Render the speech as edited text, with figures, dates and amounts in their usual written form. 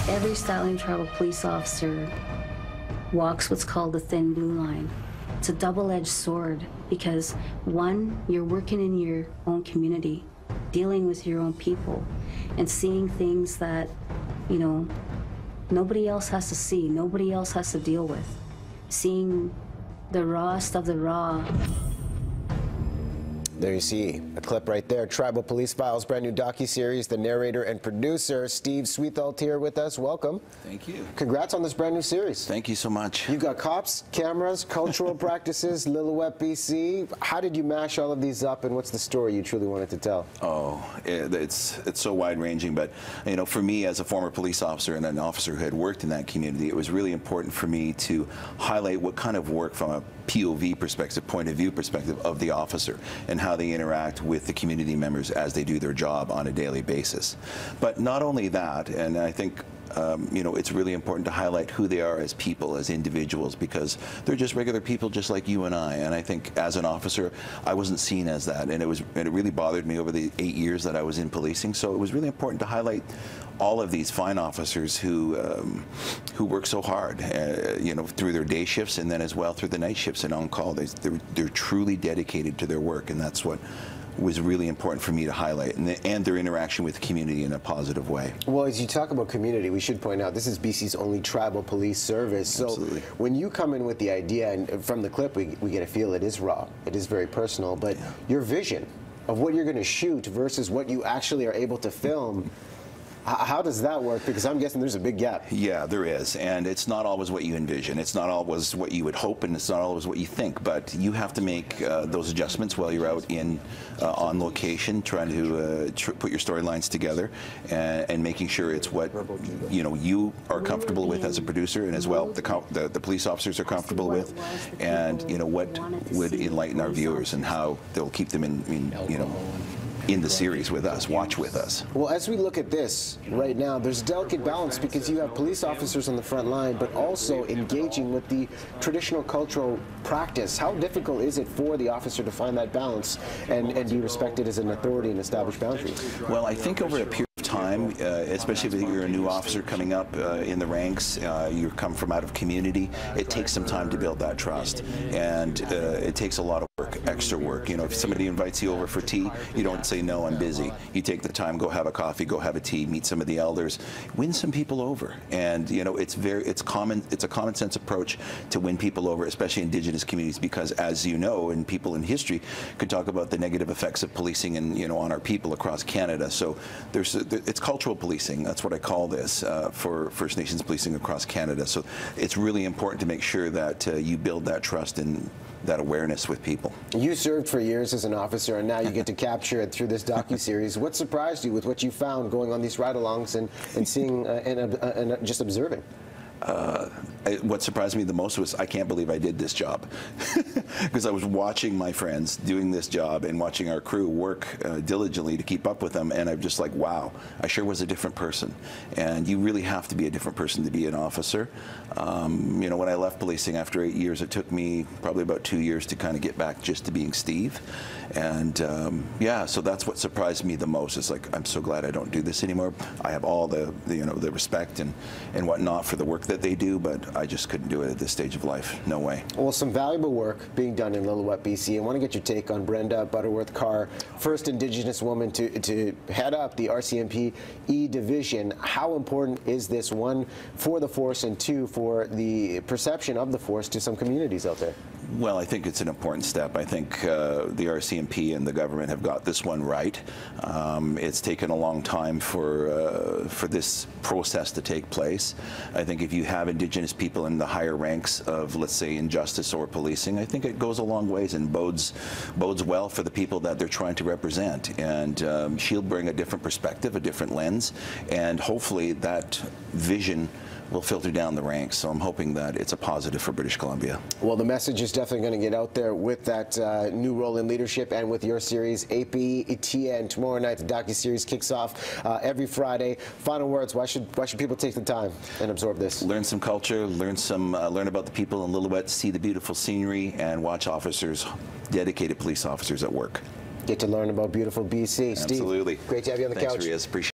Every stallion tribal police officer walks what's called the thin blue line. It's a double-edged sword because, one, you're working in your own community, dealing with your own people, and seeing things that, you know, nobody else has to see, nobody else has to deal with. Seeing the rawest of the raw. There you see a clip right there. Tribal Police Files, brand new docuseries. The narrator and producer, Steve Sweetholt, here with us. Welcome. Thank you. Congrats on this brand new series. Thank you so much. You've got cops, cameras, cultural practices, Lillooet, BC. How did you mash all of these up, and what's the story you truly wanted to tell? Oh, it's so wide-ranging, but you know, for me as a former police officer and an officer who had worked in that community, it was really important for me to highlight what kind of work from a POV perspective, point of view perspective of the officer, and how they interact with the community members as they do their job on a daily basis. But not only that, and I think you know, it's really important to highlight who they are as people, as individuals, because they're just regular people just like you and I. And I think as an officer, I wasn't seen as that, and it really bothered me over the 8 years that I was in policing. So it was really important to highlight all of these fine officers who work so hard, you know, through their day shifts and then as well through the night shifts and on call. They're truly dedicated to their work, and that's what was really important for me to highlight, and their interaction with the community in a positive way. Well, as you talk about community, we should point out this is BC's only tribal police service. So Absolutely. When you come in with the idea, and from the clip we get a feel it is raw, it is very personal, but yeah, your vision of what you're going to shoot versus what you actually are able to film, how does that work? Because I'm guessing there's a big gap. Yeah, there is, and it's not always what you envision. It's not always what you would hope, and it's not always what you think. But you have to make those adjustments while you're out in on location, trying to put your storylines together, and making sure it's what you are comfortable with as a producer, and as well the police officers are comfortable with, and what would enlighten our viewers and how they'll keep them in the series with us, watch with us. Well, as we look at this right now, there's a delicate balance because you have police officers on the front line, but also engaging with the traditional cultural practice. How difficult is it for the officer to find that balance and be respected as an authority and establish boundaries? Well, I think over a period of time, especially if you're a new officer coming up in the ranks, you come from out of community, it takes some time to build that trust, and it takes a lot of work, extra work. If somebody invites you over for tea, you don't say, no, I'm busy. You take the time, go have a coffee, go have a tea, meet some of the elders, win some people over. And it's a common sense approach to win people over, especially Indigenous communities, because as you know, and people in history could talk about the negative effects of policing and on our people across Canada. So it's cultural policing. That's what I call this for First Nations policing across Canada. So it's really important to make sure that you build that trust and that awareness with people. You served for years as an officer, and now you get to capture it through this docuseries. What surprised you with what you found going on these ride-alongs and seeing and just observing? What surprised me the most was I can't believe I did this job, because I was watching my friends doing this job and watching our crew work diligently to keep up with them, and I'm just like, wow, I sure was a different person. And you really have to be a different person to be an officer. When I left policing after 8 years, it took me probably about 2 years to kind of get back just to being Steve. And yeah, so that's what surprised me the most. It's like, I'm so glad I don't do this anymore. I have all the respect and whatnot for the work that they do, but I just couldn't do it at this stage of life. No way. Well, some valuable work being done in Lillooet, BC. I want to get your take on Brenda Butterworth-Carr, first Indigenous woman to head up the RCMP E division. How important is this, one, for the force, and two, for the perception of the force to some communities out there? Well, I think it's an important step. I think the RCMP and the government have got this one right. It's taken a long time for this process to take place. I think if you have Indigenous people in the higher ranks of, let's say, injustice or policing, I think it goes a long ways and bodes well for the people that they're trying to represent. And she'll bring a different perspective, a different lens, and hopefully that vision will filter down the ranks. So I'm hoping that it's a positive for British Columbia. Well, the message is definitely going to get out there with that new role in leadership and with your series, AP-ETN. Tomorrow night, the docuseries kicks off every Friday. Final words, why should people take the time and absorb this? Learn some culture, learn about the people in Lillooet, see the beautiful scenery, and watch officers, dedicated police officers at work. Get to learn about beautiful BC. Absolutely. Steve, great to have you on the couch. Thanks, Riaz. Appreciate it.